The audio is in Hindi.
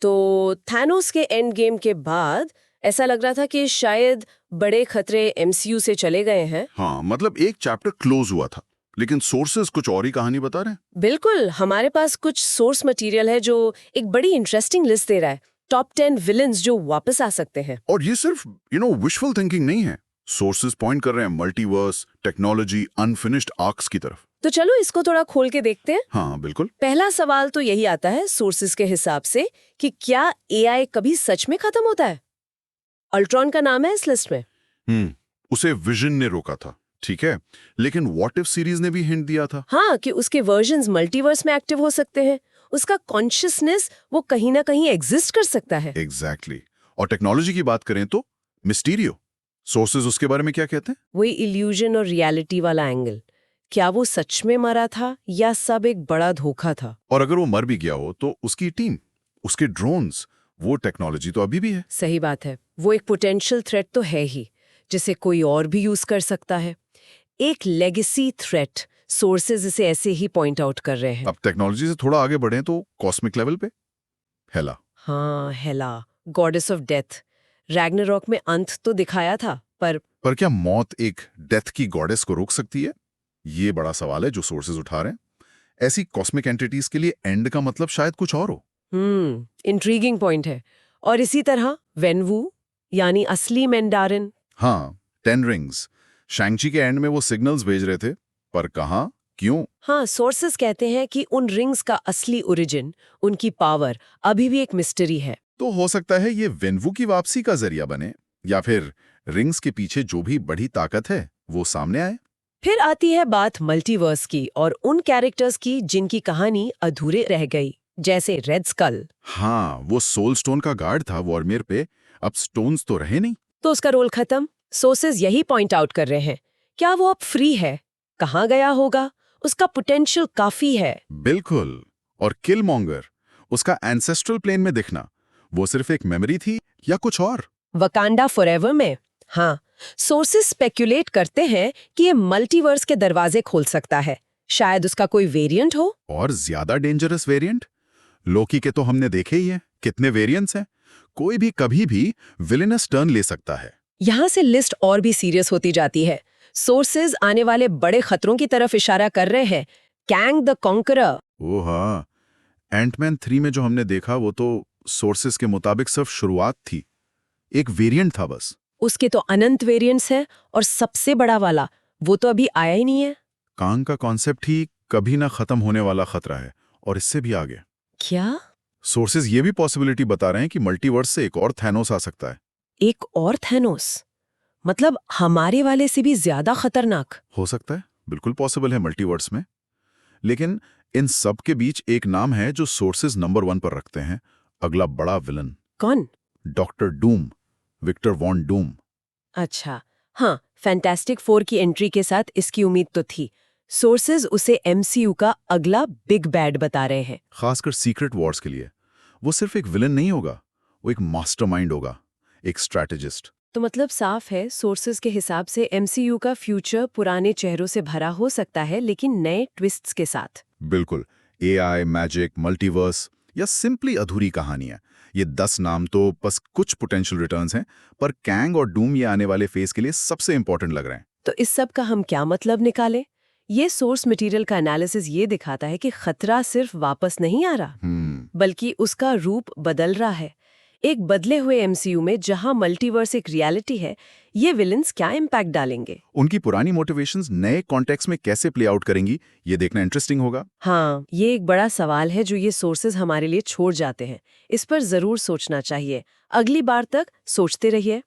तो थैनोस के एंड गेम के बाद ऐसा लग रहा था कि शायद बड़े खतरे एमसीयू से चले गए हैं। हाँ, मतलब एक चैप्टर क्लोज हुआ था, लेकिन सोर्सेज कुछ और ही कहानी बता रहे हैं। बिल्कुल, हमारे पास कुछ सोर्स मटेरियल है जो एक बड़ी इंटरेस्टिंग लिस्ट दे रहा है, टॉप 10 विलन्स जो वापस आ सकते हैं। और ये सिर्फ विशफुल थिंकिंग नहीं है। सोर्सेज पॉइंट कर रहे हैं मल्टीवर्स, टेक्नोलॉजी, अनफिनिश्ड आर्क्स की तरफ। तो चलो इसको थोड़ा खोल के देखते हैं। हाँ बिल्कुल। पहला सवाल तो यही आता है सोर्सेज के हिसाब से कि क्या एआई कभी सच में खत्म होता है? अल्ट्रॉन का नाम है इस लिस्ट में। उसे विजन ने रोका था, ठीक है, लेकिन व्हाट इफ सीरीज ने भी हिंट दिया था। हाँ, कि उसके वर्जन्स मल्टीवर्स में एक्टिव हो सकते हैं, उसका कॉन्शियसनेस वो कहीं ना कहीं एग्जिस्ट कर सकता है। एग्जैक्टली। और टेक्नोलॉजी की बात करें तो मिस्टीरियो, सोर्सेज उसके बारे में क्या कहते हैं? वही इल्यूजन और रियलिटी वाला एंगल। क्या वो सच में मरा था या सब एक बड़ा धोखा था? और अगर वो मर भी गया हो तो उसकी टीम, उसके ड्रोन्स, वो टेक्नोलॉजी तो अभी भी है। सही बात है, वो एक पोटेंशियल थ्रेट तो है ही, जिसे कोई और भी यूज कर सकता है। एक लेगेसी थ्रेट, सोर्सेज इसे ऐसे ही पॉइंट आउट कर रहे हैं। अब टेक्नोलॉजी से थोड़ा आगे बढ़े तो कॉस्मिक लेवल पे हेला। हाँ, हेला, गॉडेस ऑफ डेथ। रैग्नारॉक में अंत तो दिखाया था, पर क्या मौत एक डेथ की गॉडेस को रोक सकती है? ये बड़ा सवाल है जो सोर्सेज उठा रहे हैं। ऐसी कॉस्मिक एंटिटीज के लिए एंड का मतलब शायद कुछ और हो। इंट्रीगिंग पॉइंट है। और इसी तरह वेनवू, यानी असली मैंडारिन। हाँ, 10 रिंग्स, शैंग-ची के एंड में वो सिग्नल्स भेज रहे थे, पर कहाँ, क्यों? हाँ, सोर्सेस कहते हैं कि उन रिंग्स का असली ओरिजिन, उनकी पावर अभी भी एक मिस्ट्री है। तो हो सकता है ये वेनवू की वापसी का जरिया बने, या फिर रिंग्स के पीछे जो भी बड़ी ताकत है वो सामने आए। फिर आती है बात मल्टीवर्स की और उन कैरेक्टर्स की जिनकी कहानी अधूरे रह गई, जैसे रेड स्कल। हाँ, वो सोल स्टोन का गार्ड था वॉर्मियर पे, अब स्टोन्स तो रहे नहीं। तो उसका रोल खत्म। सोर्सेज यही पॉइंट आउट कर रहे हैं। क्या वो अब फ्री है? कहाँ गया होगा? उसका पोटेंशियल काफी है। बिल्कुल। और किलमॉन्गर, उसका एंसेस्ट्रल प्लेन में दिखना, वो सिर्फ एक मेमोरी थी या कुछ और? वकांडा फॉरएवर में, हाँ, सोर्सेस स्पेक्युलेट करते हैं कि ये मल्टीवर्स के दरवाजे खोल सकता है। शायद उसका कोई वेरिएंट हो। और ज्यादा डेंजरस वेरिएंट? लोकी के तो हमने देखे ही हैं, कितने वेरिएंट्स हैं। कोई भी कभी भी विलेनस टर्न ले सकता है। यहाँ से लिस्ट और भी सीरियस होती जाती है। सोर्सेज आने वाले बड़े खतरों की तरफ इशारा कर रहे हैं। Kang the conqueror. ओह हाँ, एंटमैन 3 में जो हमने देखा वो तो सोर्सेस के मुताबिक सिर्फ शुरुआत थी, एक वेरिएंट था बस। उसके तो अनंत वेरिएंट्स हैं और सबसे बड़ा वाला वो तो अभी आया ही नहीं है। कांग का कॉन्सेप्ट ही कभी ना खत्म होने वाला खतरा है, और इससे भी आगे। क्या? सोर्सेज ये भी पॉसिबिलिटी बता रहे हैं कि मल्टीवर्स से एक और थैनोस आ सकता है। एक और थैनोस? मतलब हमारे वाले से भी ज्यादा खतरनाक? हो सकता है, बिल्कुल पॉसिबल है मल्टीवर्स में। लेकिन इन सब के बीच एक नाम है जो सोर्सेज नंबर 1 पर रखते हैं, अगला बड़ा विलन। कौन? Doctor Doom, Victor Von Doom. अच्छा, हाँ, फैंटास्टिक फोर की एंट्री के साथ इसकी उम्मीद तो थी। सोर्सेज उसे एमसीयू का अगला बिग बैड बता रहे हैं। खासकर सीक्रेट वॉर्स के लिए। वो सिर्फ एक विलन नहीं होगा, वो एक मास्टरमाइंड होगा, एक स्ट्रैटेजिस्ट। तो मतलब साफ है, सोर्सेज के हिसाब से एमसीयू का फ्यूचर पुराने चेहरों से भरा हो सकता है, लेकिन नए ट्विस्ट्स के साथ। बिल्कुल। एआई, मैजिक, मल्टीवर्स या सिंपली अधूरी कहानियां, ये 10 नाम तो बस कुछ पोटेंशियल रिटर्न्स हैं, पर कैंग और डूम ये आने वाले फेज के लिए सबसे इंपॉर्टेंट लग रहे हैं। तो इस सब का हम क्या मतलब निकालें? ये सोर्स मटेरियल का एनालिसिस ये दिखाता है कि खतरा सिर्फ वापस नहीं आ रहा, बल्कि उसका रूप बदल रहा है। एक बदले हुए एमसीयू में जहां मल्टीवर्स एक रियलिटी है, ये विलन्स क्या इम्पैक्ट डालेंगे? उनकी पुरानी मोटिवेशंस नए कॉन्टेक्स्ट में कैसे प्ले आउट करेंगी, ये देखना इंटरेस्टिंग होगा। हाँ, ये एक बड़ा सवाल है जो ये सोर्सेज हमारे लिए छोड़ जाते हैं। इस पर जरूर सोचना चाहिए। अगली बार तक सोचते रहिए।